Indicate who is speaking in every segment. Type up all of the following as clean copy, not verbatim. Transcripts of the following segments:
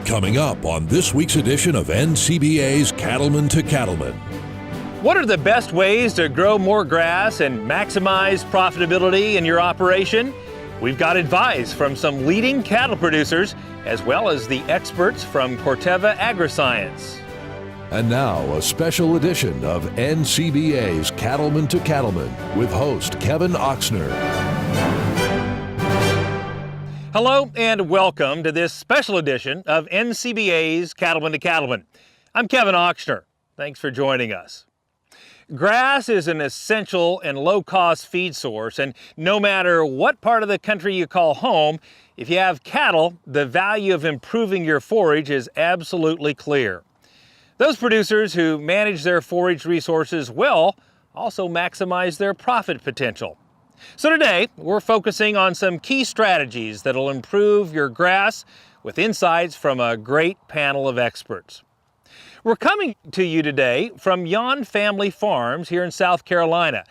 Speaker 1: Coming up on this week's edition of NCBA's Cattlemen to Cattlemen.
Speaker 2: What are the best ways to grow more grass and maximize profitability in your operation? We've got advice from some leading cattle producers, as well as the experts from Corteva Agriscience.
Speaker 1: And now, a special edition of NCBA's Cattlemen to Cattlemen with host Kevin Oxner.
Speaker 2: Hello and welcome to this special edition of NCBA's Cattlemen to Cattlemen. I'm Kevin Oxner. Thanks for joining us. Grass is an essential and low-cost feed source, and no matter what part of the country you call home, if you have cattle, the value of improving your forage is absolutely clear. Those producers who manage their forage resources well also maximize their profit potential. So today, we're focusing on some key strategies that'll improve your grass with insights from a great panel of experts. We're coming to you today from Yon Family Farms here in South Carolina.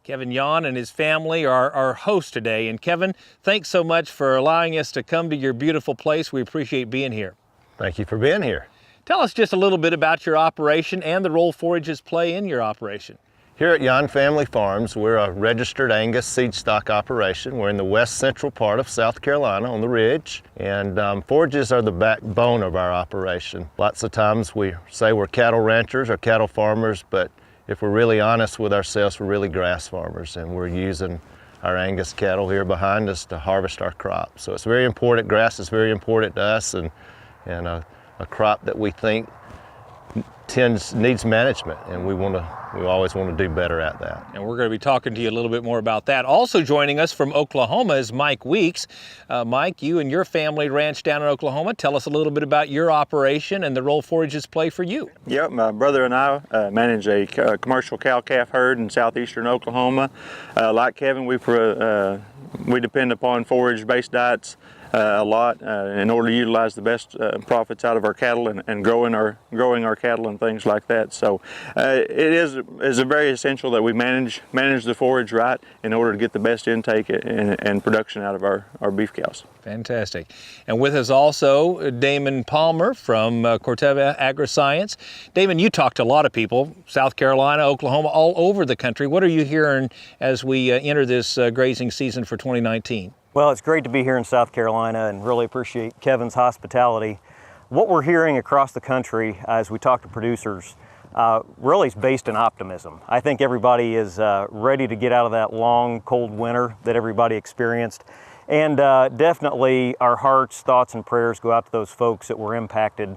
Speaker 2: Kevin Yon and his family are our hosts today. And Kevin, thanks so much for allowing us to come to your beautiful place. We appreciate being here.
Speaker 3: Thank you for being here.
Speaker 2: Tell us just a little bit about your operation and the role forages play in your operation.
Speaker 3: Here at Yon Family Farms, we're a registered Angus seed stock operation. We're in the west central part of South Carolina on the ridge, and forages are the backbone of our operation. Lots of times we say we're cattle ranchers or cattle farmers, but if we're really honest with ourselves, we're really grass farmers, and we're using our Angus cattle here behind us to harvest our crop. So it's very important. Grass is very important to us, and a crop that we think needs management, and we always want to do better at that.
Speaker 2: And we're going to be talking to you a little bit more about that. Also joining us from Oklahoma is Mike Weeks. Mike, you and your family ranch down in Oklahoma. Tell us a little bit about your operation and the role forages play for you.
Speaker 4: Yep, my brother and I manage a commercial cow-calf herd in southeastern Oklahoma. Like Kevin, we depend upon forage-based diets a lot in order to utilize the best profits out of our cattle and growing our cattle and things like that. So it is very essential that we manage the forage right in order to get the best intake and production out of our beef cows.
Speaker 2: Fantastic. And with us also Damon Palmer from Corteva Agriscience. Damon, you talk to a lot of people, South Carolina, Oklahoma, all over the country. What are you hearing as we enter this grazing season for 2019?
Speaker 5: Well, it's great to be here in South Carolina and really appreciate Kevin's hospitality. What we're hearing across the country as we talk to producers really is based in optimism. I think everybody is ready to get out of that long, cold winter that everybody experienced. And definitely our hearts, thoughts, and prayers go out to those folks that were impacted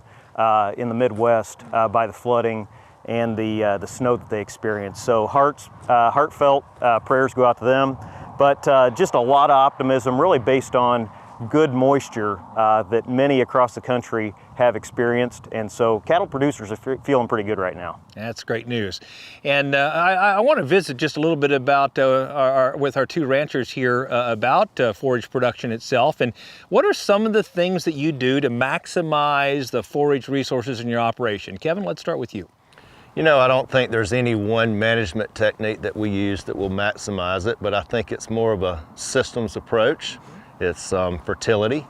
Speaker 5: in the Midwest by the flooding and the snow that they experienced. So heartfelt prayers go out to them. But just a lot of optimism really based on good moisture that many across the country have experienced. And so cattle producers are feeling pretty good right now.
Speaker 2: That's great news. And I want to visit just a little bit about with our two ranchers here about forage production itself. And what are some of the things that you do to maximize the forage resources in your operation? Kevin, let's start with you.
Speaker 3: You know, I don't think there's any one management technique that we use that will maximize it, but I think it's more of a systems approach. It's fertility,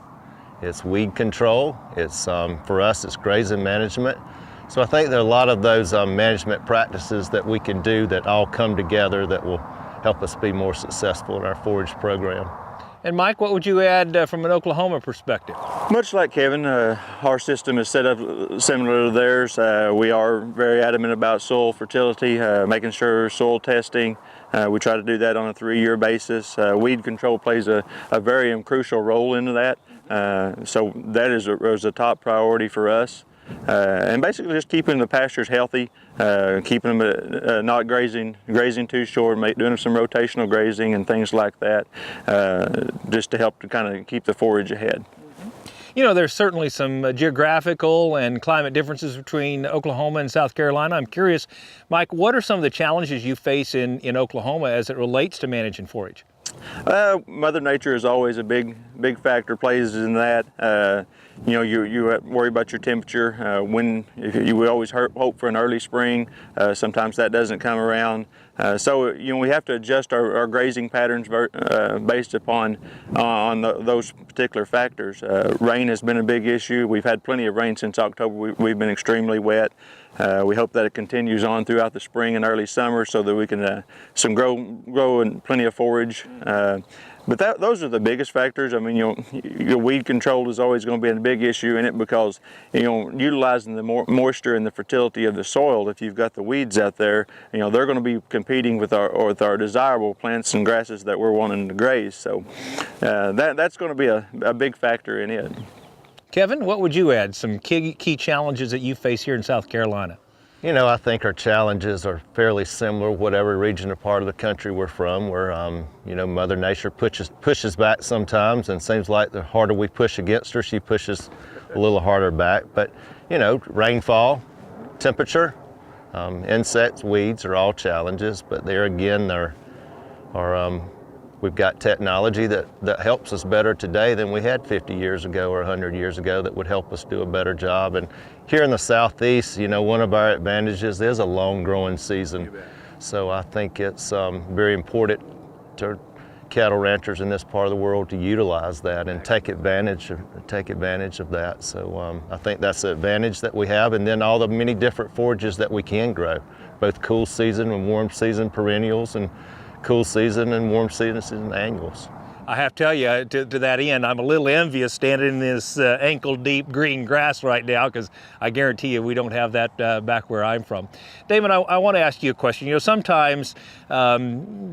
Speaker 3: it's weed control, it's for us it's grazing management. So I think there are a lot of those management practices that we can do that all come together that will help us be more successful in our forage program.
Speaker 2: And Mike, what would you add from an Oklahoma perspective?
Speaker 4: Much like Kevin, our system is set up similar to theirs. We are very adamant about soil fertility, making sure soil testing. We try to do that on a 3-year basis. Weed control plays a very crucial role into that. So that is a top priority for us. And basically just keeping the pastures healthy, keeping them not grazing too short, doing some rotational grazing and things like that, just to help to kind of keep the forage ahead.
Speaker 2: You know, there's certainly some geographical and climate differences between Oklahoma and South Carolina. I'm curious, Mike, what are some of the challenges you face in Oklahoma as it relates to managing forage?
Speaker 4: Mother Nature is always a big factor, plays in that. You know, you worry about your temperature. We always hope for an early spring. Sometimes that doesn't come around. So we have to adjust our grazing patterns based upon those particular factors. Rain has been a big issue. We've had plenty of rain since October. We've been extremely wet. We hope that it continues on throughout the spring and early summer so that we can grow and plenty of forage. But those are the biggest factors. I mean, your weed control is always going to be a big issue in it because, utilizing the moisture and the fertility of the soil, if you've got the weeds out there, they're going to be competing with our desirable plants and grasses that we're wanting to graze. So that's going to be a big factor in it.
Speaker 2: Kevin, what would you add? Some key challenges that you face here in South Carolina?
Speaker 3: I think our challenges are fairly similar, whatever region or part of the country we're from, where, Mother Nature pushes back sometimes, and it seems like the harder we push against her, she pushes a little harder back. But, rainfall, temperature, insects, weeds are all challenges, but there again, we've got technology that helps us better today than we had 50 years ago or 100 years ago that would help us do a better job. And here in the Southeast, one of our advantages is a long growing season. So I think it's very important to cattle ranchers in this part of the world to utilize that and take advantage of that. So I think that's the advantage that we have, and then all the many different forages that we can grow, both cool season and warm season perennials, and cool season and warm season annuals.
Speaker 2: I have to tell you, to that end, I'm a little envious standing in this ankle-deep green grass right now, because I guarantee you we don't have that back where I'm from. Damon, I want to ask you a question. Sometimes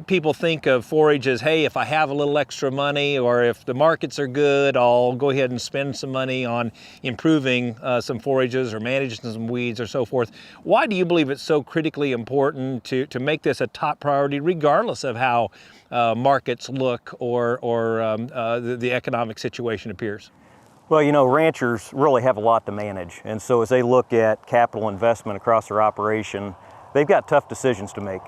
Speaker 2: people think of forage as, hey, if I have a little extra money or if the markets are good, I'll go ahead and spend some money on improving some forages or managing some weeds or so forth. Why do you believe it's so critically important to make this a top priority, regardless of how markets look or the economic situation appears?
Speaker 5: Well, ranchers really have a lot to manage, and so as they look at capital investment across their operation, they've got tough decisions to make.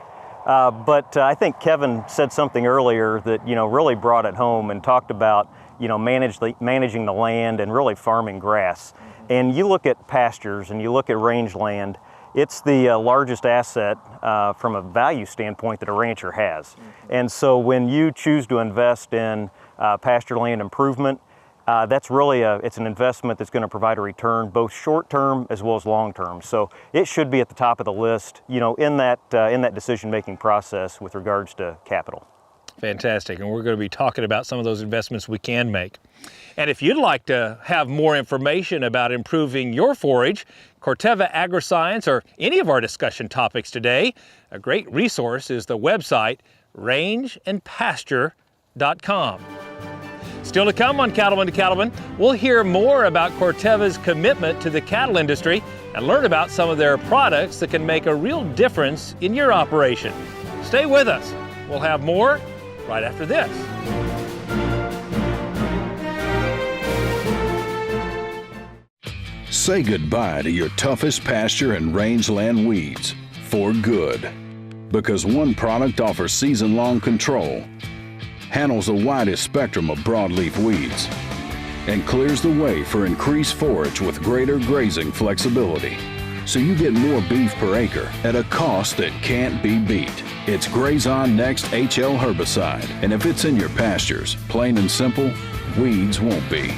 Speaker 5: But I think Kevin said something earlier that really brought it home and talked about managing the land and really farming grass. And you look at pastures and you look at rangeland, it's the largest asset from a value standpoint that a rancher has. And so when you choose to invest in pasture land improvement, that's really it's an investment that's going to provide a return both short-term as well as long-term. So it should be at the top of the list, in that decision-making process with regards to capital.
Speaker 2: Fantastic, and we're going to be talking about some of those investments we can make. And if you'd like to have more information about improving your forage, Corteva Agriscience, or any of our discussion topics today, a great resource is the website rangeandpasture.com. Still to come on Cattlemen to Cattlemen, we'll hear more about Corteva's commitment to the cattle industry and learn about some of their products that can make a real difference in your operation. Stay with us. We'll have more right after this.
Speaker 1: Say goodbye to your toughest pasture and rangeland weeds for good. Because one product offers season-long control, handles the widest spectrum of broadleaf weeds, and clears the way for increased forage with greater grazing flexibility. So you get more beef per acre at a cost that can't be beat. It's Grazing Next HL herbicide, and if it's in your pastures, plain and simple, weeds won't be.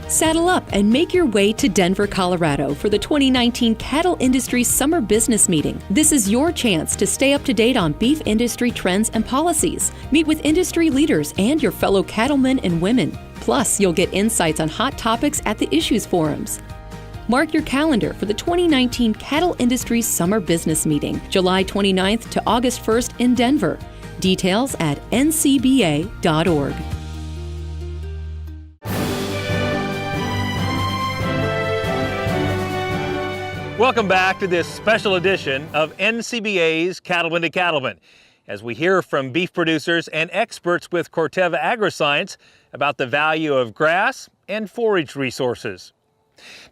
Speaker 6: Saddle up and make your way to Denver, Colorado for the 2019 Cattle Industry Summer Business Meeting. This is your chance to stay up to date on beef industry trends and policies. Meet with industry leaders and your fellow cattlemen and women. Plus, you'll get insights on hot topics at the Issues Forums. Mark your calendar for the 2019 Cattle Industry Summer Business Meeting, July 29th to August 1st in Denver. Details at ncba.org.
Speaker 2: Welcome back to this special edition of NCBA's Cattlemen to Cattlemen, as we hear from beef producers and experts with Corteva Agriscience about the value of grass and forage resources.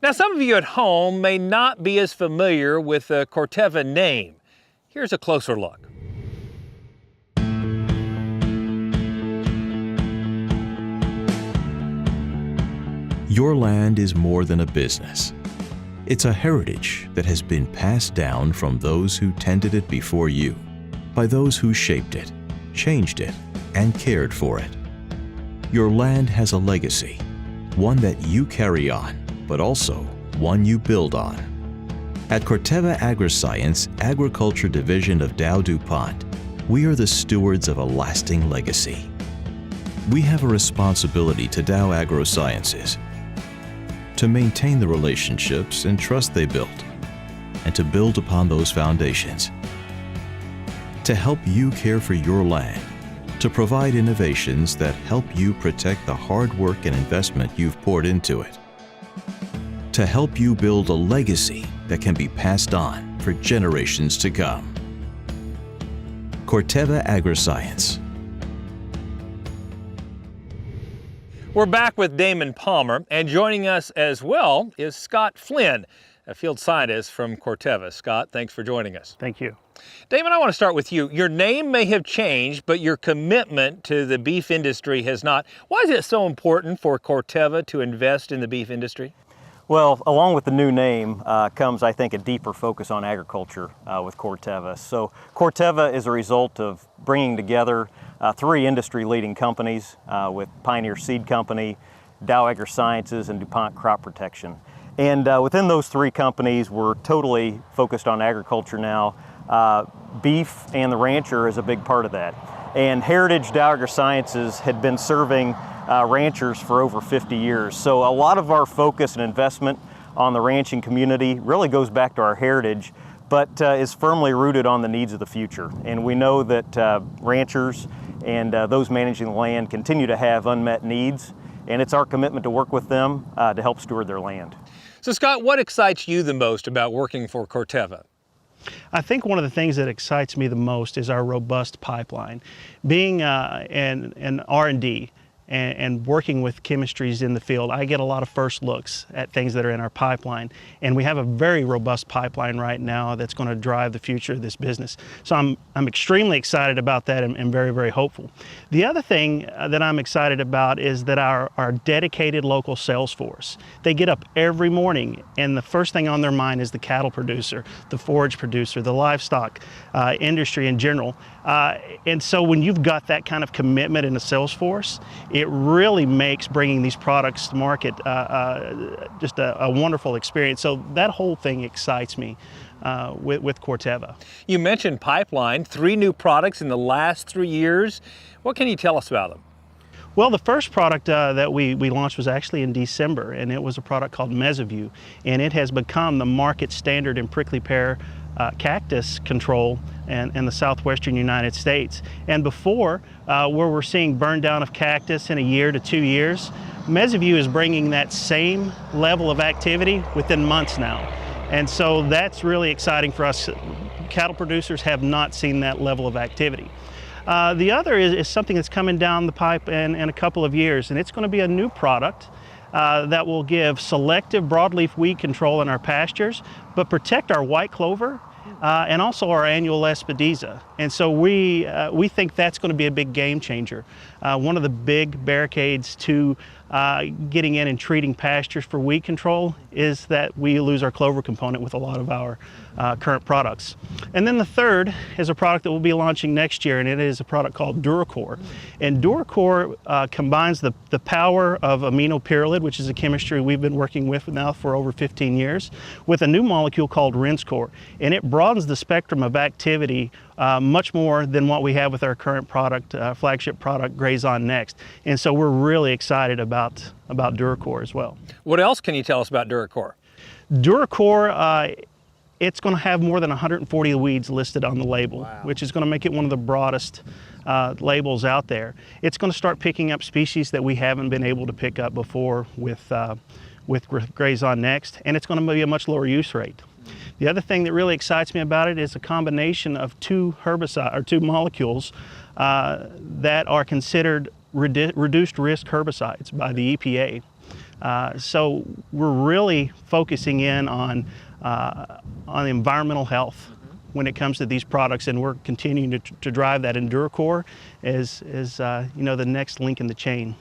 Speaker 2: Now, some of you at home may not be as familiar with the Corteva name. Here's a closer look.
Speaker 7: Your land is more than a business. It's a heritage that has been passed down from those who tended it before you, by those who shaped it, changed it, and cared for it. Your land has a legacy, one that you carry on, but also one you build on. At Corteva Agriscience, Agriculture Division of Dow DuPont, we are the stewards of a lasting legacy. We have a responsibility to Dow AgroSciences to maintain the relationships and trust they built, and to build upon those foundations, to help you care for your land, to provide innovations that help you protect the hard work and investment you've poured into it, to help you build a legacy that can be passed on for generations to come. Corteva Agriscience.
Speaker 2: We're back with Damon Palmer, and joining us as well is Scott Flynn, a field scientist from Corteva. Scott, thanks for joining us.
Speaker 8: Thank you.
Speaker 2: Damon, I want to start with you. Your name may have changed, but your commitment to the beef industry has not. Why is it so important for Corteva to invest in the beef industry?
Speaker 5: Well, along with the new name comes, I think, a deeper focus on agriculture with Corteva. So Corteva is a result of bringing together three industry-leading companies with Pioneer Seed Company, Dow AgroSciences, and DuPont Crop Protection. And within those three companies, we're totally focused on agriculture now. Beef and the rancher is a big part of that. And Heritage Dow AgroSciences had been serving ranchers for over 50 years. So a lot of our focus and investment on the ranching community really goes back to our heritage, but is firmly rooted on the needs of the future. And we know that ranchers and those managing the land continue to have unmet needs, and it's our commitment to work with them to help steward their land.
Speaker 2: So Scott, what excites you the most about working for Corteva?
Speaker 8: I think one of the things that excites me the most is our robust pipeline. Being an R&D and working with chemistries in the field, I get a lot of first looks at things that are in our pipeline. And we have a very robust pipeline right now that's going to drive the future of this business. So I'm extremely excited about that and very, very hopeful. The other thing that I'm excited about is that our dedicated local sales force, they get up every morning and the first thing on their mind is the cattle producer, the forage producer, the livestock industry in general. And so when you've got that kind of commitment in the sales force, it really makes bringing these products to market just a wonderful experience. So that whole thing excites me with Corteva.
Speaker 2: You mentioned pipeline, 3 new products in the last 3 years. What can you tell us about them?
Speaker 8: Well, the first product that we launched was actually in December, and it was a product called Mesiview, and it has become the market standard in prickly pear cactus control in the southwestern United States. And before, where we're seeing burn down of cactus in 1 year to 2 years, Mesiview is bringing that same level of activity within months now. And so that's really exciting for us. Cattle producers have not seen that level of activity. The other is something that's coming down the pipe in a couple of years, and it's going to be a new product that will give selective broadleaf weed control in our pastures, but protect our white clover and also our annual Espadiza. And so we think that's going to be a big game changer. One of the big barricades to getting in and treating pastures for weed control is that we lose our clover component with a lot of our current products. And then the third is a product that we'll be launching next year, and it is a product called Dura Core. And Dura Core combines the power of aminopyrrolid, which is a chemistry we've been working with now for over 15 years, with a new molecule called Rinsecore. And it broadens the spectrum of activity much more than what we have with our current product, flagship product, Grazing Next. And so we're really excited about Dura Core as well.
Speaker 2: What else can you tell us about Dura Core?
Speaker 8: Dura Core, it's going to have more than 140 weeds listed on the label, wow, which is going to make it one of the broadest labels out there. It's going to start picking up species that we haven't been able to pick up before with Grazing Next, and it's going to be a much lower use rate. The other thing that really excites me about it is a combination of two molecules that are considered reduced risk herbicides by the EPA. So we're really focusing in on environmental health when it comes to these products, and we're continuing to drive that. And Dura Core is the next link in the chain.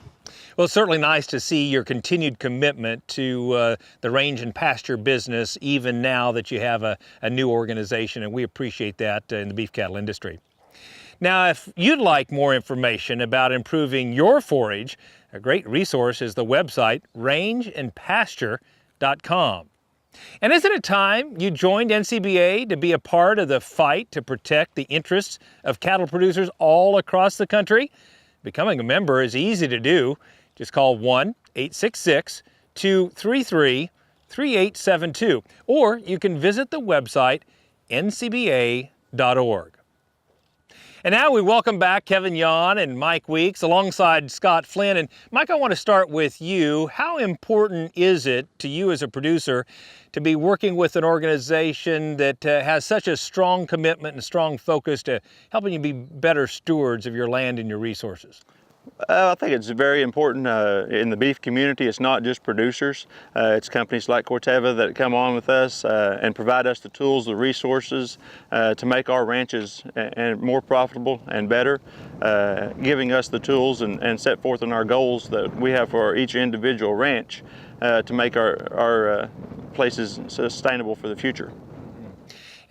Speaker 2: Well, it's certainly nice to see your continued commitment to the range and pasture business, even now that you have a new organization, and we appreciate that in the beef cattle industry. Now, if you'd like more information about improving your forage, a great resource is the website rangeandpasture.com. And isn't it time you joined NCBA to be a part of the fight to protect the interests of cattle producers all across the country? Becoming a member is easy to do. Just call 1-866-233-3872, or you can visit the website ncba.org. And now we welcome back Kevin Yon and Mike Weeks alongside Scott Flynn. And Mike, I want to start with you. How important is it to you as a producer to be working with an organization that has such a strong commitment and strong focus to helping you be better stewards of your land and your resources?
Speaker 4: I think it's very important in the beef community. It's not just producers. It's companies like Corteva that come on with us and provide us the tools, the resources to make our ranches more profitable and better, giving us the tools and set forth on our goals that we have for each individual ranch to make our places sustainable for the future.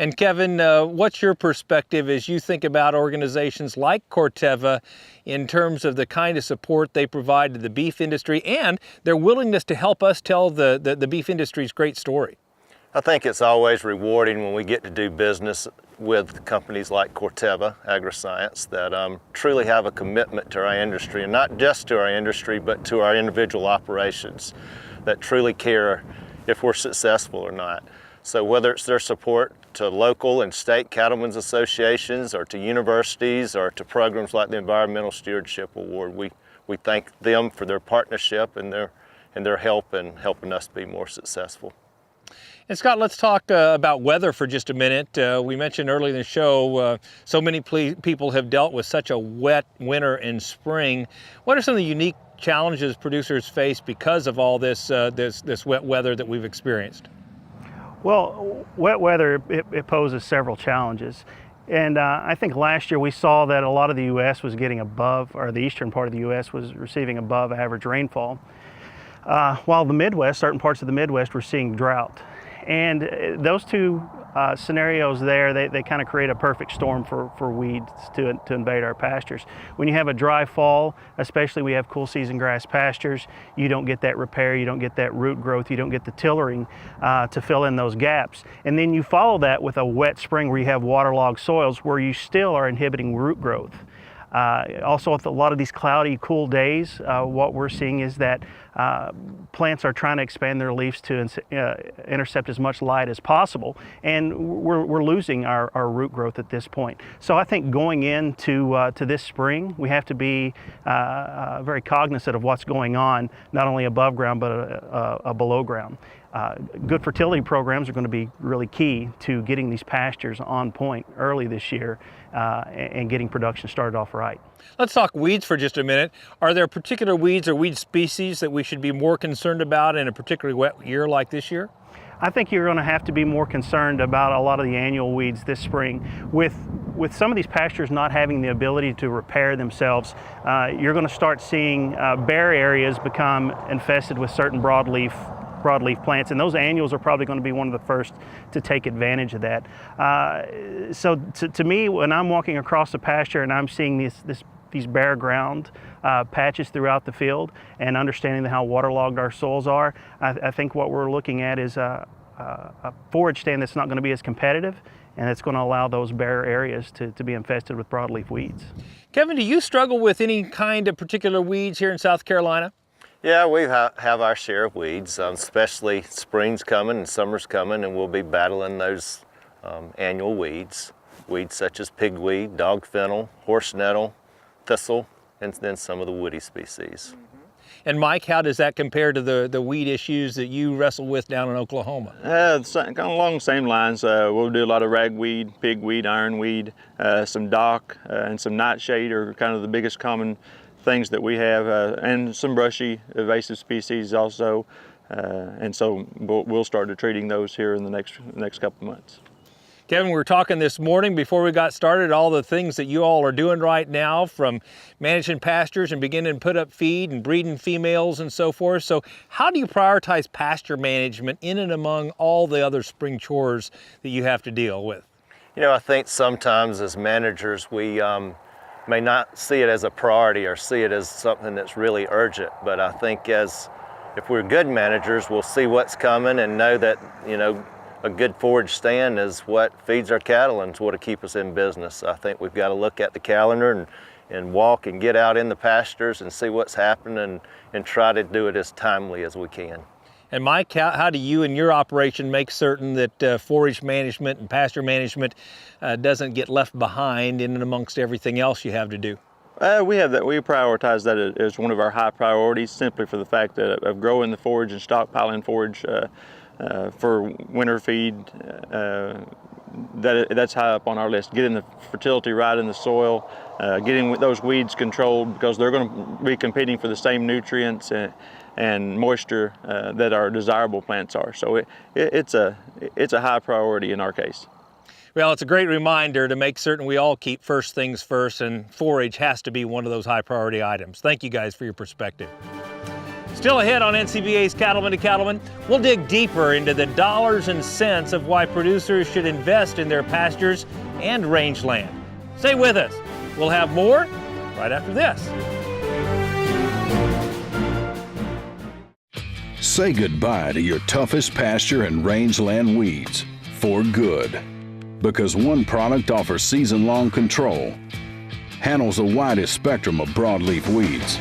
Speaker 2: And Kevin, what's your perspective as you think about organizations like Corteva in terms of the kind of support they provide to the beef industry and their willingness to help us tell the beef industry's great story?
Speaker 3: I think it's always rewarding when we get to do business with companies like Corteva Agriscience that truly have a commitment to our industry, and not just to our industry, but to our individual operations, that truly care if we're successful or not. So whether it's their support to local and state cattlemen's associations or to universities or to programs like the Environmental Stewardship Award, we thank them for their partnership and their help in helping us be more successful.
Speaker 2: And Scott, let's talk about weather for just a minute. We mentioned earlier in the show, so many people have dealt with such a wet winter and spring. What are some of the unique challenges producers face because of all this wet weather that we've experienced?
Speaker 8: Well, wet weather, it poses several challenges. And I think last year we saw that a lot of the U.S. was getting above, or the eastern part of the U.S. was receiving above average rainfall, while the Midwest, certain parts of the Midwest, were seeing drought. And those two scenarios there, they kind of create a perfect storm for weeds to invade our pastures. When you have a dry fall, especially we have cool season grass pastures, you don't get that repair, you don't get that root growth, you don't get the tillering to fill in those gaps. And then you follow that with a wet spring where you have waterlogged soils where you still are inhibiting root growth. Also, with a lot of these cloudy, cool days, what we're seeing is that plants are trying to expand their leaves to intercept as much light as possible, and we're losing our root growth at this point. So I think going into to this spring, we have to be very cognizant of what's going on, not only above ground, but below ground. Good fertility programs are going to be really key to getting these pastures on point early this year and getting production started off right.
Speaker 2: Let's talk weeds for just a minute. Are there particular weeds or weed species that we should be more concerned about in a particularly wet year like this year?
Speaker 8: I think you're going to have to be more concerned about a lot of the annual weeds this spring. With some of these pastures not having the ability to repair themselves, you're going to start seeing bare areas become infested with certain broadleaf plants, and those annuals are probably going to be one of the first to take advantage of that. So to me, when I'm walking across the pasture and I'm seeing these bare ground patches throughout the field and understanding how waterlogged our soils are, I think what we're looking at is a forage stand that's not going to be as competitive, and it's going to allow those bare areas to be infested with broadleaf weeds.
Speaker 2: Kevin, do you struggle with any kind of particular weeds here in South Carolina?
Speaker 3: Yeah, we have our share of weeds, especially spring's coming and summer's coming, and we'll be battling those annual weeds. Weeds such as pigweed, dog fennel, horse nettle, thistle, and then some of the woody species.
Speaker 2: And Mike, how does that compare to the weed issues that you wrestle with down in Oklahoma?
Speaker 4: Kind of along the same lines. We'll do a lot of ragweed, pigweed, ironweed, some dock, and some nightshade are kind of the biggest common things that we have, and some brushy invasive species also, and so we'll start treating those here in the next couple months.
Speaker 2: Kevin, we were talking this morning before we got started, all the things that you all are doing right now, from managing pastures and beginning to put up feed and breeding females and so forth. So how do you prioritize pasture management in and among all the other spring chores that you have to deal with?
Speaker 3: You know, I think sometimes as managers, we may not see it as a priority or see it as something that's really urgent. But I think if we're good managers, we'll see what's coming and know that, you know, a good forage stand is what feeds our cattle and is what will keep us in business. I think we've got to look at the calendar and walk and get out in the pastures and see what's happening and try to do it as timely as we can.
Speaker 2: And Mike, how do you and your operation make certain that forage management and pasture management doesn't get left behind in and amongst everything else you have to do?
Speaker 4: We prioritize that as one of our high priorities, simply for the fact that of growing the forage and stockpiling forage for winter feed. That's high up on our list. Getting the fertility right in the soil, getting those weeds controlled, because they're going to be competing for the same nutrients and moisture that our desirable plants are. So it's a high priority in our case.
Speaker 2: Well, it's a great reminder to make certain we all keep first things first, and forage has to be one of those high priority items. Thank you guys for your perspective. Still ahead on NCBA's Cattlemen to Cattlemen, we'll dig deeper into the dollars and cents of why producers should invest in their pastures and rangeland. Stay with us. We'll have more right after this.
Speaker 1: Say goodbye to your toughest pasture and rangeland weeds for good. Because one product offers season-long control, handles the widest spectrum of broadleaf weeds,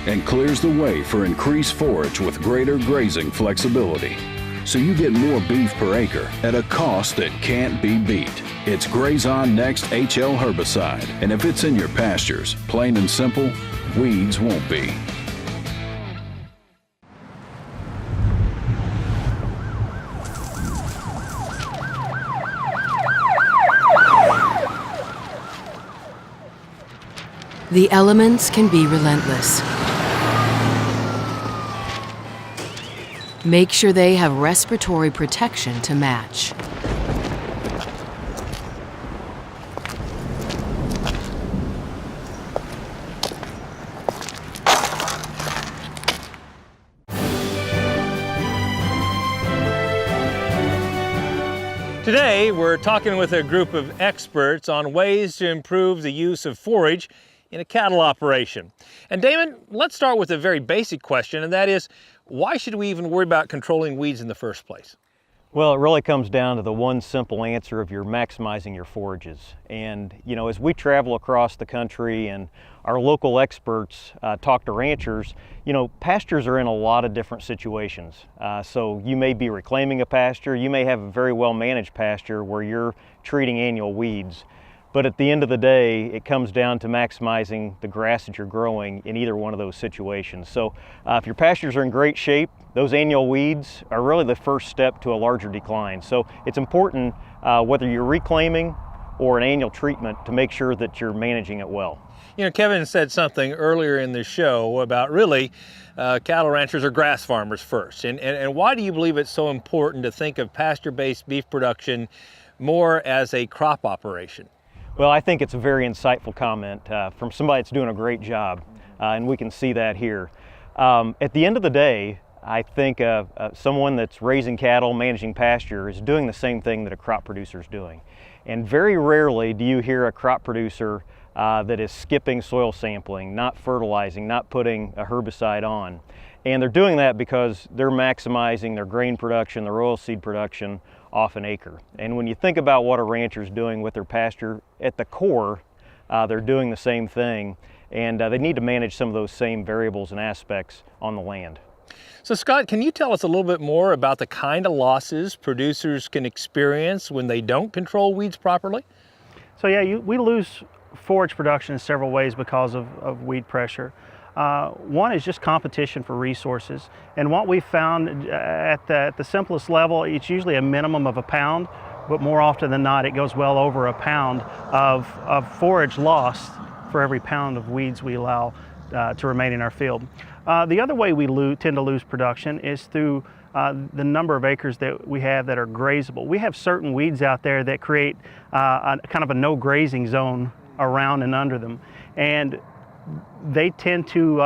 Speaker 1: and clears the way for increased forage with greater grazing flexibility. So you get more beef per acre at a cost that can't be beat. It's Grazing Next HL herbicide, and if it's in your pastures, plain and simple, weeds won't be.
Speaker 9: The elements can be relentless. Make sure they have respiratory protection to match.
Speaker 2: Today, we're talking with a group of experts on ways to improve the use of forage in a cattle operation. And Damon, let's start with a very basic question, and that is, why should we even worry about controlling weeds in the first place?
Speaker 5: Well, it really comes down to the one simple answer of you're maximizing your forages. And, you know, as we travel across the country and our local experts talk to ranchers, you know, pastures are in a lot of different situations. So you may be reclaiming a pasture, you may have a very well managed pasture where you're treating annual weeds. But at the end of the day, it comes down to maximizing the grass that you're growing in either one of those situations. So if your pastures are in great shape, those annual weeds are really the first step to a larger decline. So it's important, whether you're reclaiming or an annual treatment, to make sure that you're managing it well.
Speaker 2: You know, Kevin said something earlier in the show about really cattle ranchers are grass farmers first. And why do you believe it's so important to think of pasture-based beef production more as a crop operation?
Speaker 5: Well, I think it's a very insightful comment from somebody that's doing a great job, and we can see that here. At the end of the day, I think someone that's raising cattle, managing pasture, is doing the same thing that a crop producer is doing. And very rarely do you hear a crop producer that is skipping soil sampling, not fertilizing, not putting a herbicide on. And they're doing that because they're maximizing their grain production, their oilseed production off an acre. And when you think about what a rancher is doing with their pasture, at the core, they're doing the same thing, and they need to manage some of those same variables and aspects on the land.
Speaker 2: So Scott, can you tell us a little bit more about the kind of losses producers can experience when they don't control weeds properly?
Speaker 8: So yeah, we lose forage production in several ways because of weed pressure. One is just competition for resources, and what we found at the simplest level, it's usually a minimum of a pound, but more often than not it goes well over a pound of forage lost for every pound of weeds we allow to remain in our field. The other way we tend to lose production is through the number of acres that we have that are grazable. We have certain weeds out there that create kind of a no grazing zone around and under them, and they tend to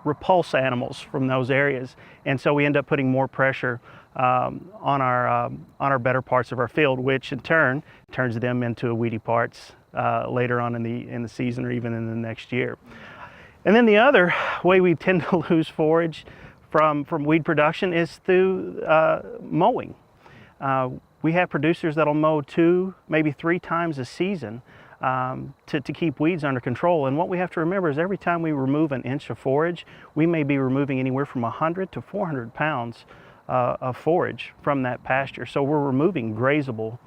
Speaker 8: repulse animals from those areas, and so we end up putting more pressure on our better parts of our field, which in turn turns them into weedy parts later on in the season or even in the next year. And then the other way we tend to lose forage from weed production is through mowing. We have producers that'll mow 2, maybe 3 times a season to keep weeds under control. And what we have to remember is every time we remove an inch of forage, we may be removing anywhere from 100 to 400 pounds of forage from that pasture. So we're removing grazable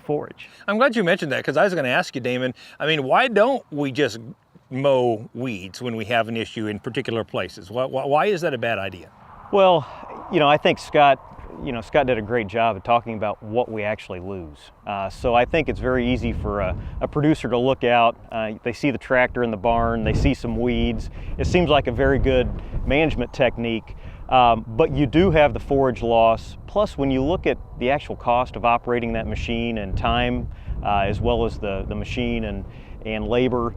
Speaker 8: forage.
Speaker 2: I'm glad you mentioned that, because I was going to ask you, Damon, I mean, why don't we just mow weeds when we have an issue in particular places? Why is that a bad idea?
Speaker 5: Well, I think Scott did a great job of talking about what we actually lose. So I think it's very easy for a producer to look out, they see the tractor in the barn, they see some weeds. It seems like a very good management technique, but you do have the forage loss. Plus, when you look at the actual cost of operating that machine and time, as well as the machine and labor,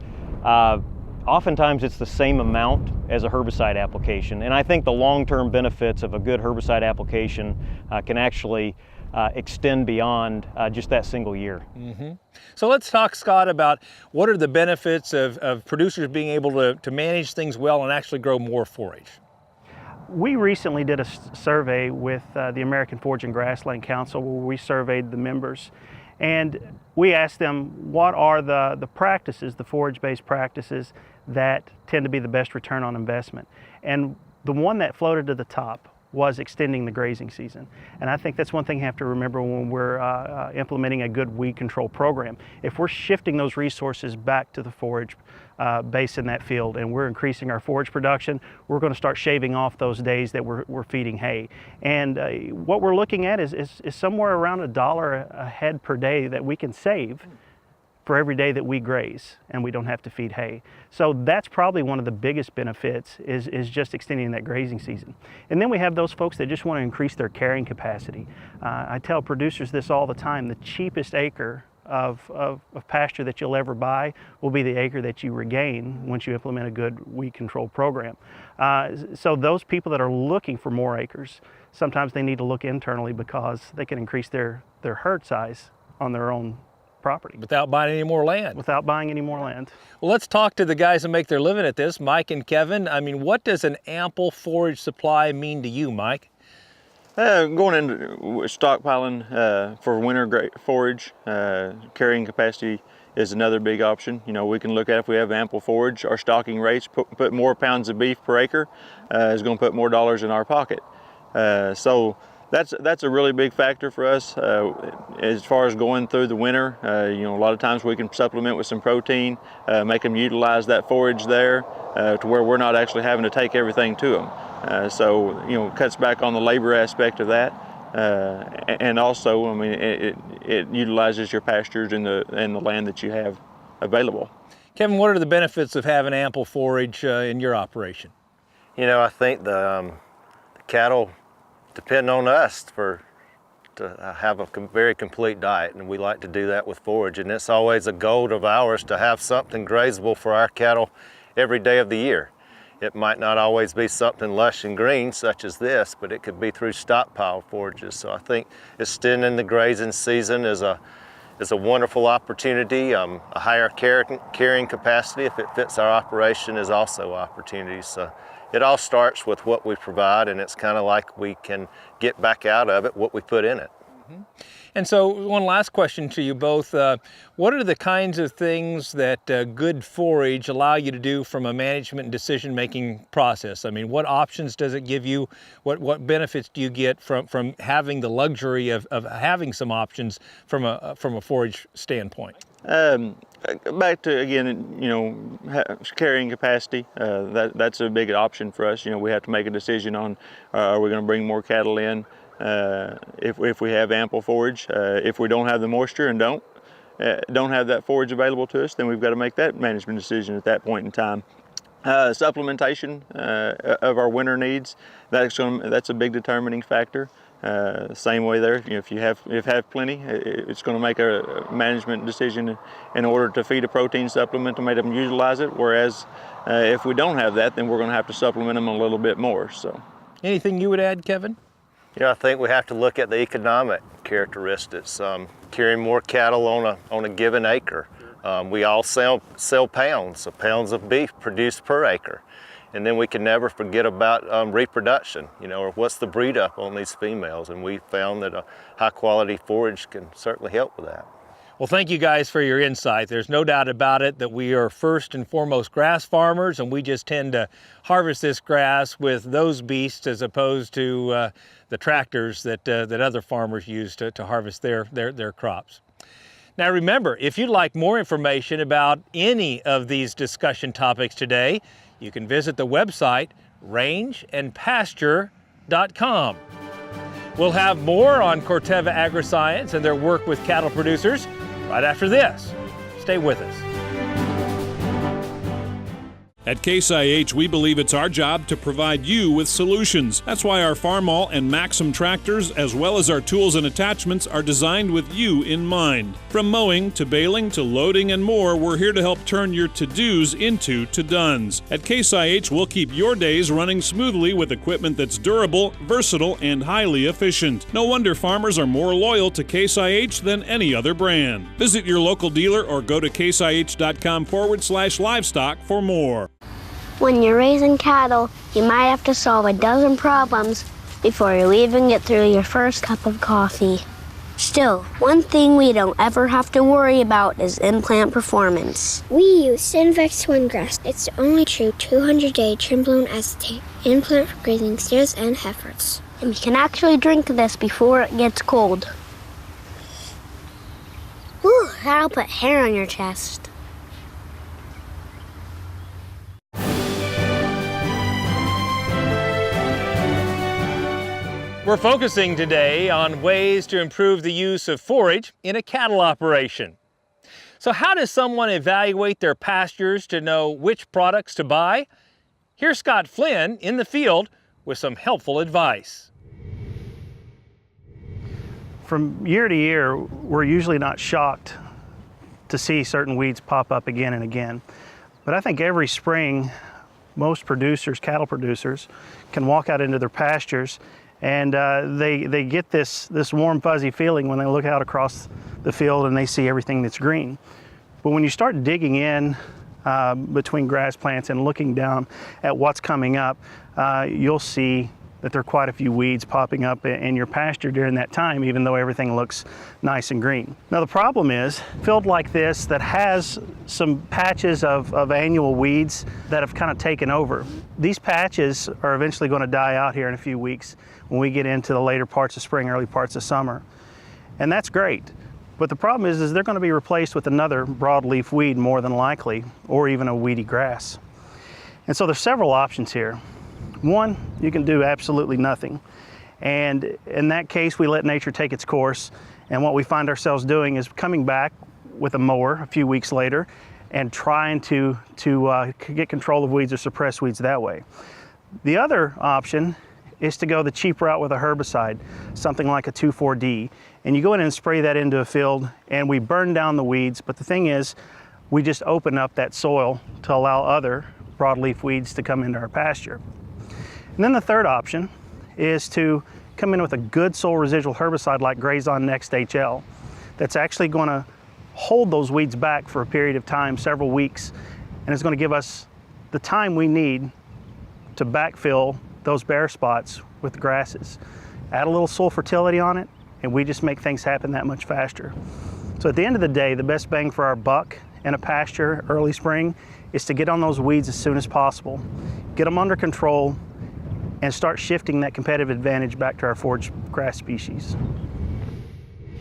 Speaker 5: oftentimes it's the same amount as a herbicide application. And I think the long-term benefits of a good herbicide application can actually extend beyond just that single year.
Speaker 2: Mm-hmm. So let's talk, Scott, about what are the benefits of producers being able to manage things well and actually grow more forage.
Speaker 8: We recently did a survey with the American Forage and Grassland Council, where we surveyed the members. And we asked them, what are the practices, the forage-based practices, that tend to be the best return on investment? And the one that floated to the top was extending the grazing season. And I think that's one thing you have to remember when we're implementing a good weed control program. If we're shifting those resources back to the forage base in that field, and we're increasing our forage production, we're going to start shaving off those days that we're feeding hay. And what we're looking at is somewhere around $1 a head per day that we can save for every day that we graze and we don't have to feed hay. So that's probably one of the biggest benefits, is just extending that grazing season. And then we have those folks that just want to increase their carrying capacity. I tell producers this all the time: the cheapest acre of pasture that you'll ever buy will be the acre that you regain once you implement a good weed control program. So those people that are looking for more acres, sometimes they need to look internally, because they can increase their herd size on their own property.
Speaker 2: Without buying any more land.
Speaker 8: Without buying any more land.
Speaker 2: Well, let's talk to the guys that make their living at this, Mike and Kevin. I mean, what does an ample forage supply mean to you, Mike?
Speaker 4: Going into stockpiling for winter forage, carrying capacity is another big option. We can look at, if we have ample forage, our stocking rates, put more pounds of beef per acre is going to put more dollars in our pocket. So that's a really big factor for us as far as going through the winter. A lot of times we can supplement with some protein, make them utilize that forage there to where we're not actually having to take everything to them. So cuts back on the labor aspect of that, and also, I mean, it utilizes your pastures and the land that you have available.
Speaker 2: Kevin, what are the benefits of having ample forage in your operation?
Speaker 3: I think the cattle depend on us to have a very complete diet, and we like to do that with forage. And it's always a goal of ours to have something grazable for our cattle every day of the year. It might not always be something lush and green such as this, but it could be through stockpile forages. So I think extending the grazing season is a wonderful opportunity. A higher carrying capacity, if it fits our operation, is also an opportunity. So it all starts with what we provide, and it's kind of like we can get back out of it what we put in it.
Speaker 2: Mm-hmm. And so one last question to you both. What are the kinds of things that good forage allow you to do from a management and decision-making process? I mean, what options does it give you? What benefits do you get from having the luxury of having some options from a forage standpoint?
Speaker 4: Back to, again, carrying capacity. That's a big option for us. We have to make a decision on, are we going to bring more cattle in if we have ample forage. If we don't have the moisture and don't have that forage available to us, then we've got to make that management decision at that point in time. Supplementation of our winter needs, that's a big determining factor. Same way there, if you have plenty, it's going to make a management decision in order to feed a protein supplement to make them utilize it. Whereas if we don't have that, then we're going to have to supplement them a little bit more. So,
Speaker 2: anything you would add, Kevin?
Speaker 3: Yeah, I think we have to look at the economic characteristics. Carrying more cattle on a given acre. We all sell pounds, so pounds of beef produced per acre. And then we can never forget about reproduction, or what's the breed up on these females. And we found that a high quality forage can certainly help with that.
Speaker 2: Well, thank you guys for your insight. There's no doubt about it that we are first and foremost grass farmers, and we just tend to harvest this grass with those beasts as opposed to the tractors that other farmers use to harvest their crops. Now remember, if you'd like more information about any of these discussion topics today, you can visit the website rangeandpasture.com. We'll have more on Corteva Agriscience and their work with cattle producers right after this. Stay with us.
Speaker 10: At Case IH, we believe it's our job to provide you with solutions. That's why our Farmall and Maxim tractors, as well as our tools and attachments, are designed with you in mind. From mowing to baling to loading and more, we're here to help turn your to-dos into to-dones. At Case IH, we'll keep your days running smoothly with equipment that's durable, versatile, and highly efficient. No wonder farmers are more loyal to Case IH than any other brand. Visit your local dealer or go to caseih.com/livestock for more.
Speaker 11: When you're raising cattle, you might have to solve a dozen problems before you even get through your first cup of coffee. Still, one thing we don't ever have to worry about is implant performance.
Speaker 12: We use Synvex Twin Grass. It's the only true 200-day trim-blown acetate implant for grazing steers and heifers.
Speaker 11: And you can actually drink this before it gets cold. Whew, that'll put hair on your chest.
Speaker 2: We're focusing today on ways to improve the use of forage in a cattle operation. So how does someone evaluate their pastures to know which products to buy? Here's Scott Flynn in the field with some helpful advice.
Speaker 8: From year to year, we're usually not shocked to see certain weeds pop up again and again. But I think every spring, most producers, cattle producers, can walk out into their pastures and they get this warm, fuzzy feeling when they look out across the field and they see everything that's green. But when you start digging in between grass plants and looking down at what's coming up, you'll see that there are quite a few weeds popping up in your pasture during that time, even though everything looks nice and green. Now the problem is, a field like this that has some patches of annual weeds that have kind of taken over, these patches are eventually going to die out here in a few weeks when we get into the later parts of spring, early parts of summer. And that's great. But the problem is they're going to be replaced with another broadleaf weed more than likely, or even a weedy grass. And so there's several options here. One, you can do absolutely nothing. And in that case, we let nature take its course. And what we find ourselves doing is coming back with a mower a few weeks later and trying to get control of weeds or suppress weeds that way. The other option is to go the cheap route with a herbicide, something like a 2,4-D. And you go in and spray that into a field and we burn down the weeds. But the thing is, we just open up that soil to allow other broadleaf weeds to come into our pasture. And then the third option is to come in with a good soil residual herbicide like Grazing Next HL that's actually going to hold those weeds back for a period of time, several weeks, and it's going to give us the time we need to backfill those bare spots with grasses. Add a little soil fertility on it, and we just make things happen that much faster. So at the end of the day, the best bang for our buck in a pasture early spring is to get on those weeds as soon as possible, get them under control, and start shifting that competitive advantage back to our forage grass species.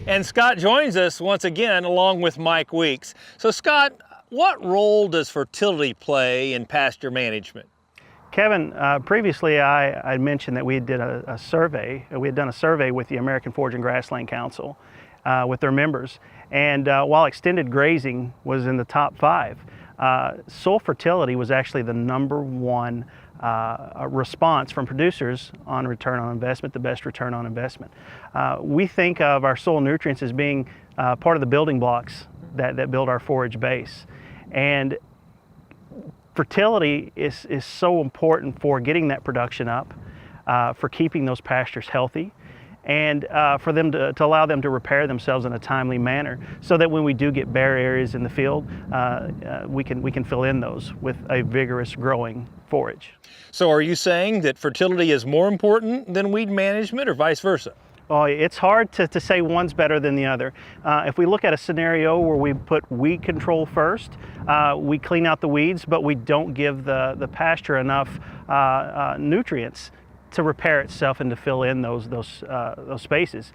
Speaker 2: And Scott joins us once again along with Mike Weeks. So Scott, what role does fertility play in pasture management?
Speaker 8: Kevin, previously I mentioned that we did a survey. We had done a survey with the American Forage and Grassland Council with their members. And while extended grazing was in the top 5, soil fertility was actually the #1 response from producers on return on investment, the best return on investment. We think of our soil nutrients as being part of the building blocks that build our forage base. And fertility is so important for getting that production up, for keeping those pastures healthy, and for them to allow them to repair themselves in a timely manner, so that when we do get bare areas in the field, we can fill in those with a vigorous growing forage.
Speaker 2: So are you saying that fertility is more important than weed management, or vice versa?
Speaker 8: Oh, it's hard to say one's better than the other. If we look at a scenario where we put weed control first, we clean out the weeds, but we don't give the pasture enough nutrients to repair itself and to fill in those spaces.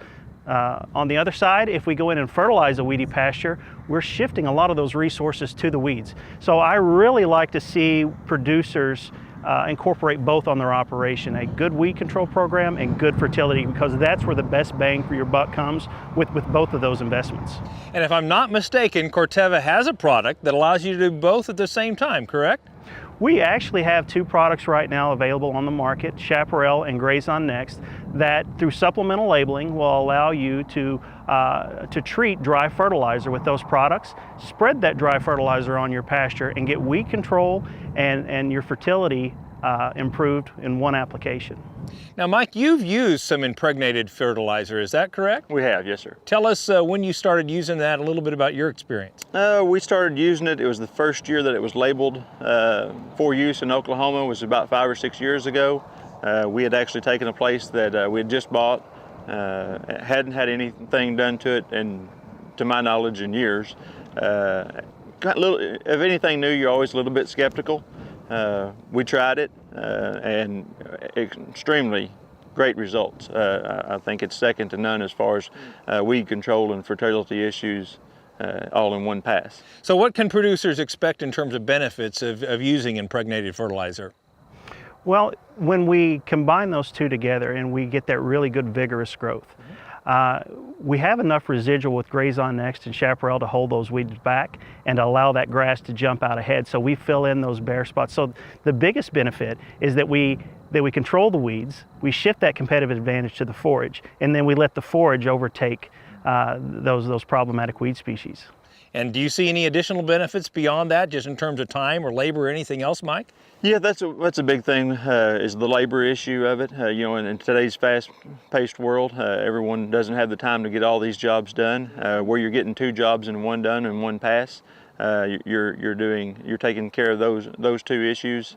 Speaker 8: On the other side, if we go in and fertilize a weedy pasture, we're shifting a lot of those resources to the weeds. So I really like to see producers incorporate both on their operation, a good weed control program and good fertility, because that's where the best bang for your buck comes with both of those investments.
Speaker 2: And if I'm not mistaken, Corteva has a product that allows you to do both at the same time, correct?
Speaker 8: We actually have 2 products right now available on the market, Chaparral and Grazing Next, that through supplemental labeling will allow you to treat dry fertilizer with those products, spread that dry fertilizer on your pasture, and get weed control and your fertility improved in one application.
Speaker 2: Now, Mike, you've used some impregnated fertilizer, is that correct?
Speaker 4: We have, yes, sir.
Speaker 2: Tell us when you started using that, a little bit about your experience.
Speaker 4: We started using it. It was the first year that it was labeled for use in Oklahoma. It was about 5 or 6 years ago. We had actually taken a place that we had just bought, hadn't had anything done to it, and to my knowledge, in years. If anything new, you're always a little bit skeptical. We tried it, and extremely great results. I think it's second to none as far as weed control and fertility issues all in one pass.
Speaker 2: So what can producers expect in terms of benefits of using impregnated fertilizer?
Speaker 8: Well, when we combine those two together and we get that really good vigorous growth, we have enough residual with Grazing Next and Chaparral to hold those weeds back and allow that grass to jump out ahead, so we fill in those bare spots. So the biggest benefit is that we control the weeds, we shift that competitive advantage to the forage, and then we let the forage overtake those problematic weed species.
Speaker 2: And do you see any additional benefits beyond that, just in terms of time or labor or anything else, Mike?
Speaker 4: Yeah, that's a big thing, is the labor issue of it. You know, in today's fast-paced world, everyone doesn't have the time to get all these jobs done. Where you're getting 2 jobs in one done in one pass, you're taking care of those 2 issues.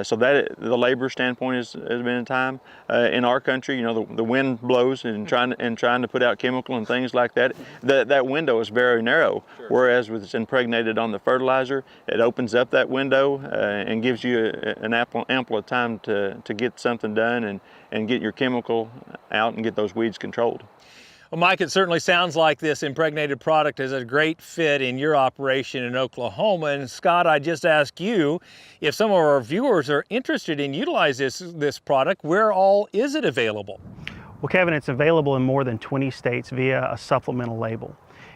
Speaker 4: So that the labor standpoint has been in time. In our country, you know, the wind blows and trying to put out chemical and things like that. That window is very narrow. Sure. Whereas with it's impregnated on the fertilizer, it opens up that window and gives you an ample time to get something done and get your chemical out and get those weeds controlled.
Speaker 2: Well, Mike, it certainly sounds like this impregnated product is a great fit in your operation in Oklahoma. And Scott, I just ask you, if some of our viewers are interested in utilizing this product, where all is it available?
Speaker 8: Well, Kevin, it's available in more than 20 states via a supplemental label.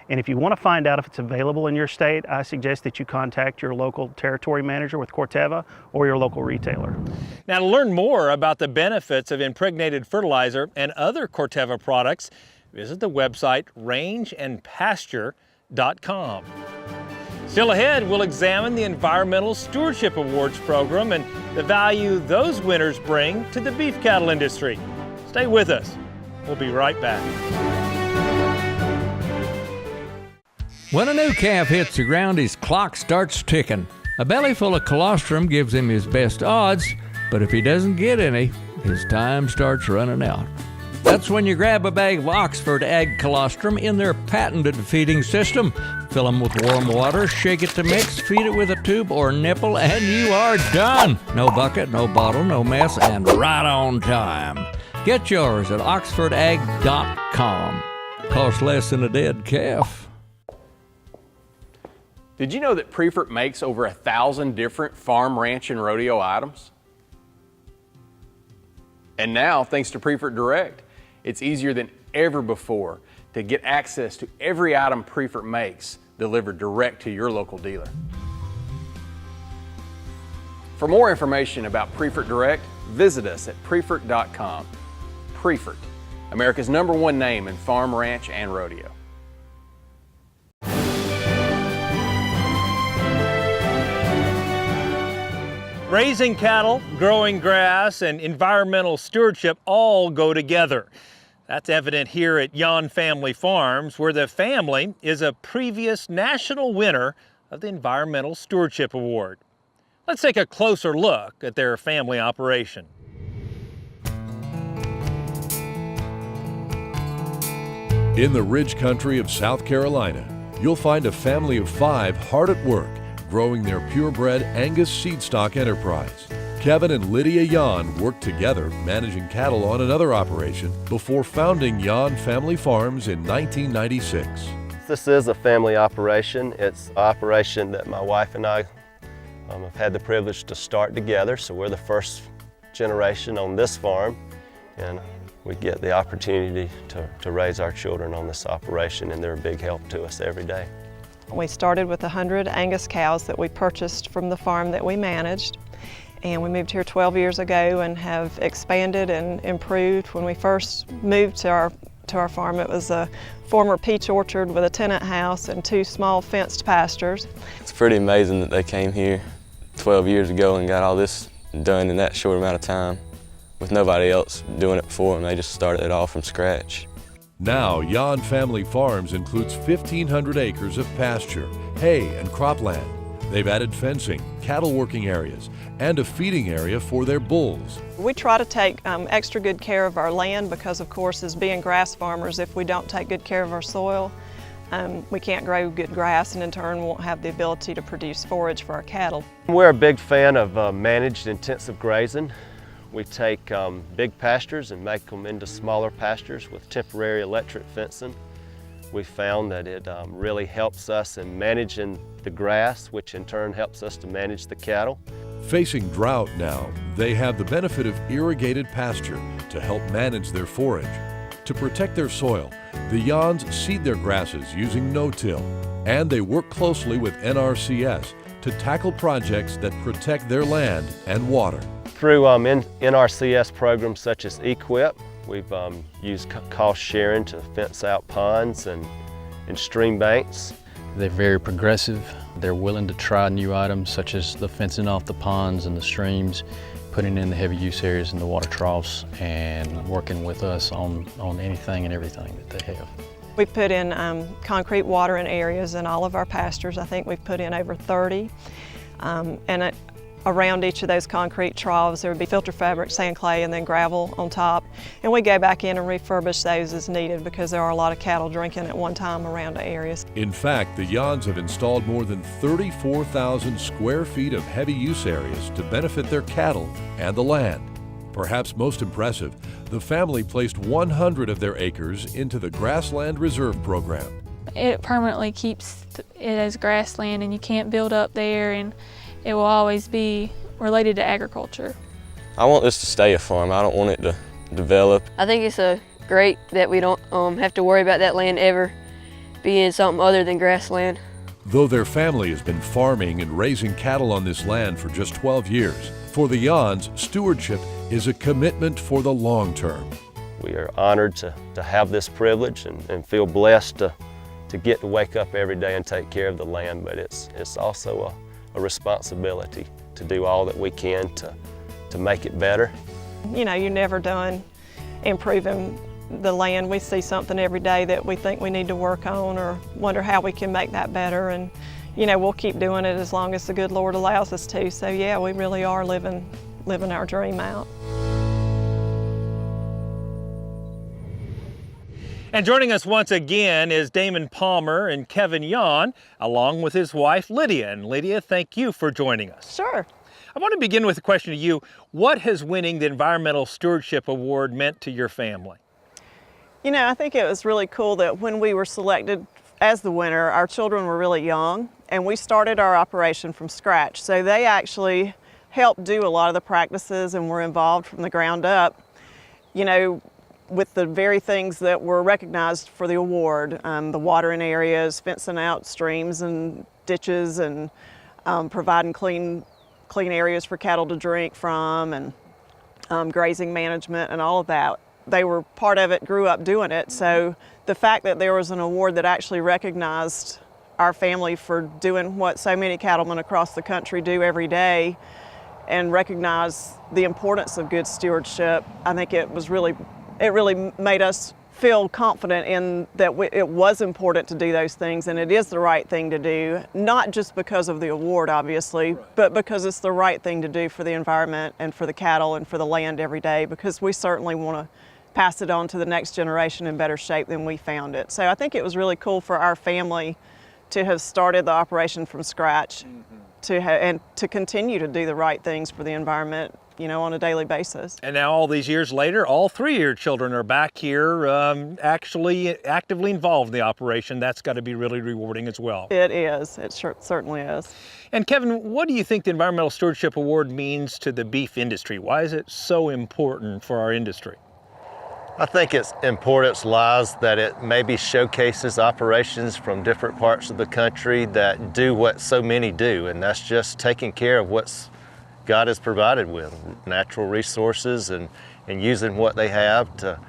Speaker 8: And if you want to find out if it's available in your state, I suggest that you contact your local territory manager with Corteva or your local retailer.
Speaker 2: Now, to learn more about the benefits of impregnated fertilizer and other Corteva products, visit the website rangeandpasture.com. Still ahead, we'll examine the Environmental Stewardship Awards program and the value those winners bring to the beef cattle industry. Stay with us. We'll be right back.
Speaker 13: When a new calf hits the ground, his clock starts ticking. A belly full of colostrum gives him his best odds, but if he doesn't get any, his time starts running out. That's when you grab a bag of Oxford Ag Colostrum in their patented feeding system. Fill them with warm water, shake it to mix, feed it with a tube or nipple, and you are done. No bucket, no bottle, no mess, and right on time. Get yours at oxfordag.com. Costs less than a dead calf.
Speaker 14: Did you know that Prefert makes over 1,000 different farm, ranch, and rodeo items? And now, thanks to Prefert Direct, it's easier than ever before to get access to every item Prefert makes delivered direct to your local dealer. For more information about Prefert Direct, visit us at prefert.com. Prefert, America's #1 name in farm, ranch, and rodeo.
Speaker 2: Raising cattle, growing grass, and environmental stewardship all go together. That's evident here at Yon Family Farms, where the family is a previous national winner of the Environmental Stewardship Award. Let's take a closer look at their family operation.
Speaker 15: In the ridge country of South Carolina, you'll find a family of 5 hard at work growing their purebred Angus seed stock enterprise. Kevin and Lydia Yon worked together managing cattle on another operation before founding Yon Family Farms in 1996.
Speaker 3: This is a family operation. It's an operation that my wife and I have had the privilege to start together, so we're the first generation on this farm, and we get the opportunity to raise our children on this operation, and they're a big help to us every day.
Speaker 16: We started with 100 Angus cows that we purchased from the farm that we managed, and we moved here 12 years ago and have expanded and improved. When we first moved to our farm, it was a former peach orchard with a tenant house and 2 small fenced pastures.
Speaker 17: It's pretty amazing that they came here 12 years ago and got all this done in that short amount of time with nobody else doing it before them. They just started it all from scratch.
Speaker 15: Now, Yon Family Farms includes 1,500 acres of pasture, hay, and cropland. They've added fencing, cattle working areas, and a feeding area for their bulls.
Speaker 16: We try to take extra good care of our land because, of course, as being grass farmers, if we don't take good care of our soil, we can't grow good grass, and in turn won't have the ability to produce forage for our cattle.
Speaker 3: We're a big fan of managed intensive grazing. We take big pastures and make them into smaller pastures with temporary electric fencing. We found that it really helps us in managing the grass, which in turn helps us to manage the cattle.
Speaker 15: Facing drought now, they have the benefit of irrigated pasture to help manage their forage. To protect their soil, the Yons seed their grasses using no-till, and they work closely with NRCS to tackle projects that protect their land and water.
Speaker 3: Through NRCS programs such as EQIP, we've used cost sharing to fence out ponds and stream banks.
Speaker 18: They're very progressive. They're willing to try new items such as the fencing off the ponds and the streams, putting in the heavy use areas in the water troughs, and working with us on anything and everything that they have.
Speaker 16: We put in concrete watering areas in all of our pastures. I think we've put in over 30. Around each of those concrete troughs, there would be filter fabric, sand, clay, and then gravel on top. And we go back in and refurbish those as needed because there are a lot of cattle drinking at one time around the areas.
Speaker 15: In fact, the Yons have installed more than 34,000 square feet of heavy use areas to benefit their cattle and the land. Perhaps most impressive, the family placed 100 of their acres into the Grassland Reserve program.
Speaker 19: It permanently keeps it as grassland, and you can't build up there, and it will always be related to agriculture.
Speaker 17: I want this to stay a farm. I don't want it to develop.
Speaker 20: I think it's great that we don't have to worry about that land ever being something other than grassland.
Speaker 15: Though their family has been farming and raising cattle on this land for just 12 years, for the Yons, stewardship is a commitment for the long term.
Speaker 3: We are honored to have this privilege and feel blessed to get to wake up every day and take care of the land, but it's also a responsibility to do all that we can to make it better.
Speaker 16: You know, you're never done improving the land. We see something every day that we think we need to work on or wonder how we can make that better, and you know, we'll keep doing it as long as the good Lord allows us to. So yeah, we really are living our dream out.
Speaker 2: And joining us once again is Damon Palmer and Kevin Yon, along with his wife Lydia. And Lydia, thank you for joining us.
Speaker 16: Sure.
Speaker 2: I want to begin with a question to you. What has winning the Environmental Stewardship Award meant to your family?
Speaker 16: You know, I think it was really cool that when we were selected as the winner, our children were really young, and we started our operation from scratch. So they actually helped do a lot of the practices and were involved from the ground up, you know, with the very things that were recognized for the award, the watering areas, fencing out streams and ditches, and providing clean clean areas for cattle to drink from, and grazing management and all of that. They were part of it, grew up doing it. So the fact that there was an award that actually recognized our family for doing what so many cattlemen across the country do every day and recognize the importance of good stewardship, I think it really made us feel confident in that it was important to do those things, and it is the right thing to do, not just because of the award, obviously, but because it's the right thing to do for the environment and for the cattle and for the land every day, because we certainly want to pass it on to the next generation in better shape than we found it. So I think it was really cool for our family to have started the operation from scratch, and to continue to do the right things for the environment, you know, on a daily basis.
Speaker 2: And now all these years later, all three of your children are back here actually actively involved in the operation. That's got to be really rewarding as well.
Speaker 16: It is. It certainly is.
Speaker 2: And Kevin, what do you think the Environmental Stewardship Award means to the beef industry? Why is it so important for our industry?
Speaker 3: I think its importance lies that it maybe showcases operations from different parts of the country that do what so many do, and that's just taking care of what's God has provided with, natural resources, and using what they have to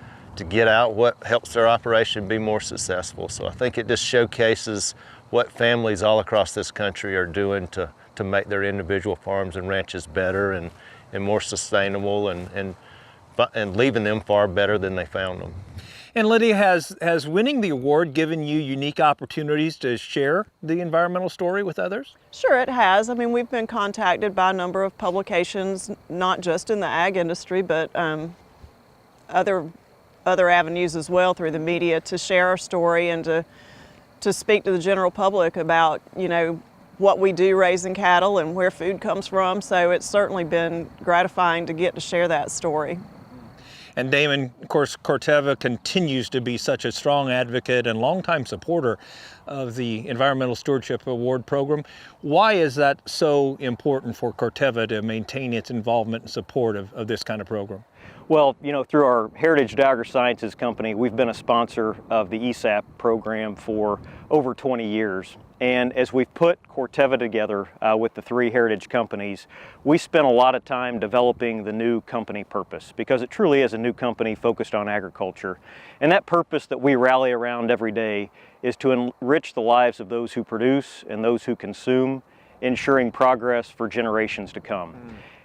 Speaker 3: get out what helps their operation be more successful. So I think it just showcases what families all across this country are doing to make their individual farms and ranches better and more sustainable, and leaving them far better than they found them.
Speaker 2: And Lydia, has winning the award given you unique opportunities to share the environmental story with others?
Speaker 16: Sure, it has. I mean, we've been contacted by a number of publications, not just in the ag industry, but other avenues as well through the media, to share our story and to speak to the general public about, you know, what we do raising cattle and where food comes from. So it's certainly been gratifying to get to share that story.
Speaker 2: And Damon, of course, Corteva continues to be such a strong advocate and longtime supporter of the Environmental Stewardship Award program. Why is that so important for Corteva to maintain its involvement and support of this kind of program?
Speaker 5: Well, you know, through our Heritage Agriscience company, we've been a sponsor of the ESAP program for over 20 years. And as we've put Corteva together with the three heritage companies, we spent a lot of time developing the new company purpose, because it truly is a new company focused on agriculture. And that purpose that we rally around every day is to enrich the lives of those who produce and those who consume, ensuring progress for generations to come.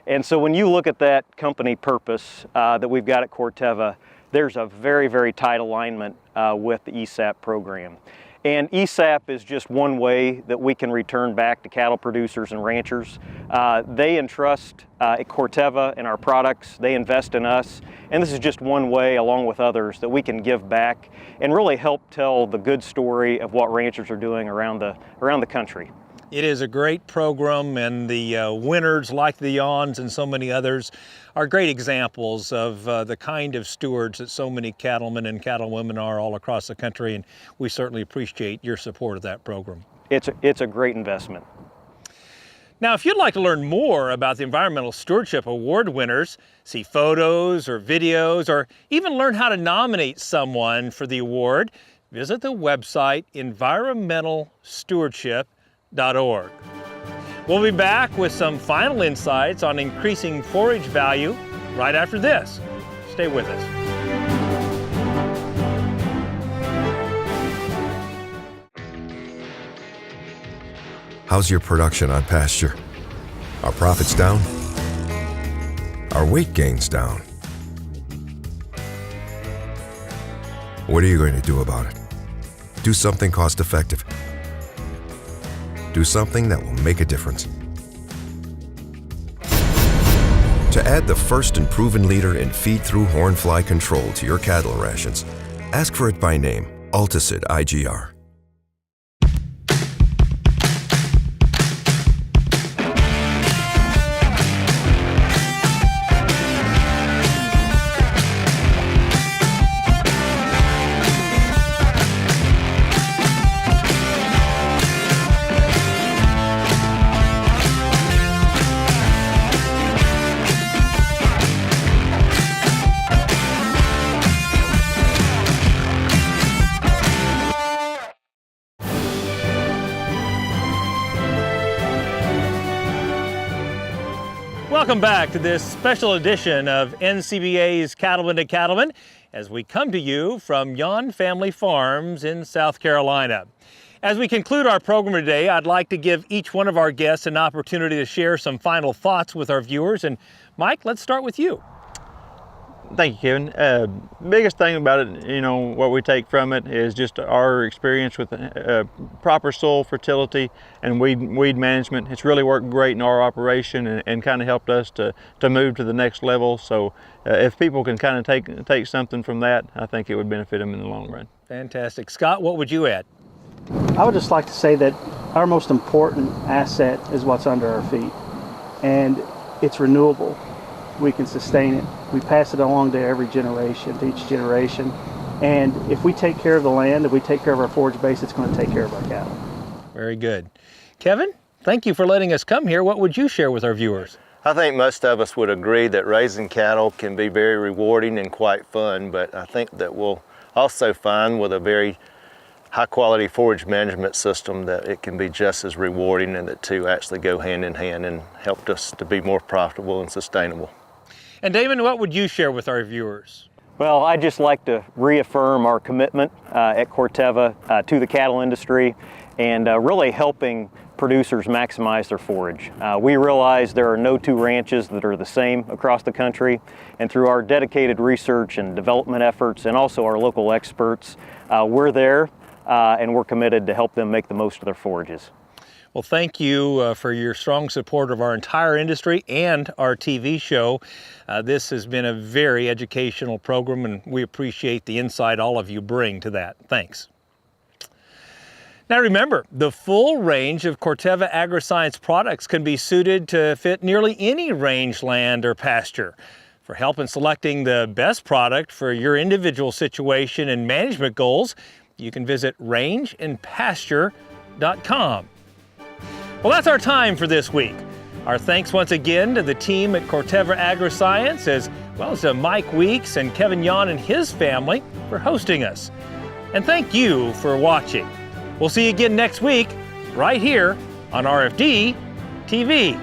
Speaker 5: And so when you look at that company purpose that we've got at Corteva, there's a very, very tight alignment with the ESAP program. And ESAP is just one way that we can return back to cattle producers and ranchers. They entrust Corteva and our products, they invest in us, and this is just one way, along with others, that we can give back and really help tell the good story of what ranchers are doing around the country.
Speaker 2: It is a great program, and the winners like the Yons and so many others are great examples of the kind of stewards that so many cattlemen and cattlewomen are all across the country, and we certainly appreciate your support of that program.
Speaker 5: It's a great investment.
Speaker 2: Now, if you'd like to learn more about the Environmental Stewardship Award winners, see photos or videos, or even learn how to nominate someone for the award, visit the website environmentalstewardship.org. We'll be back with some final insights on increasing forage value right after this. Stay with us.
Speaker 21: How's your production on pasture? Are profits down? Are weight gains down? What are you going to do about it? Do something cost-effective. Do something that will make a difference. To add the first and proven leader in feed-through hornfly control to your cattle rations, ask for it by name, Alticid IGR.
Speaker 2: Welcome back to this special edition of NCBA's Cattlemen to Cattlemen as we come to you from Yon Family Farms in South Carolina. As we conclude our program today, I'd like to give each one of our guests an opportunity to share some final thoughts with our viewers. And Mike, let's start with you.
Speaker 4: Thank you, Kevin. Biggest thing about it, what we take from it is just our experience with proper soil fertility and weed management. It's really worked great in our operation and kind of helped us to move to the next level. So if people can kind of take something from that, I think it would benefit them in the long run.
Speaker 2: Fantastic. Scott, what would you add?
Speaker 8: I would just like to say that our most important asset is what's under our feet, and it's renewable. We can sustain it. We pass it along to every generation, to each generation. And if we take care of the land, if we take care of our forage base, it's going to take care of our cattle.
Speaker 2: Very good. Kevin, thank you for letting us come here. What would you share with our viewers?
Speaker 3: I think most of us would agree that raising cattle can be very rewarding and quite fun, but I think that we'll also find with a very high-quality forage management system that it can be just as rewarding, and the two actually go hand in hand and helped us to be more profitable and sustainable.
Speaker 2: And Damon, what would you share with our viewers?
Speaker 5: Well, I'd just like to reaffirm our commitment at Corteva to the cattle industry and really helping producers maximize their forage. We realize there are no two ranches that are the same across the country, and through our dedicated research and development efforts and also our local experts, we're there and we're committed to help them make the most of their forages.
Speaker 2: Well, thank you for your strong support of our entire industry and our TV show. This has been a very educational program, and we appreciate the insight all of you bring to that. Thanks. Now remember, the full range of Corteva Agriscience products can be suited to fit nearly any rangeland or pasture. For help in selecting the best product for your individual situation and management goals, you can visit rangeandpasture.com. Well, that's our time for this week. Our thanks once again to the team at Corteva Agriscience, as well as to Mike Weeks and Kevin Yon and his family for hosting us. And thank you for watching. We'll see you again next week, right here on RFD TV.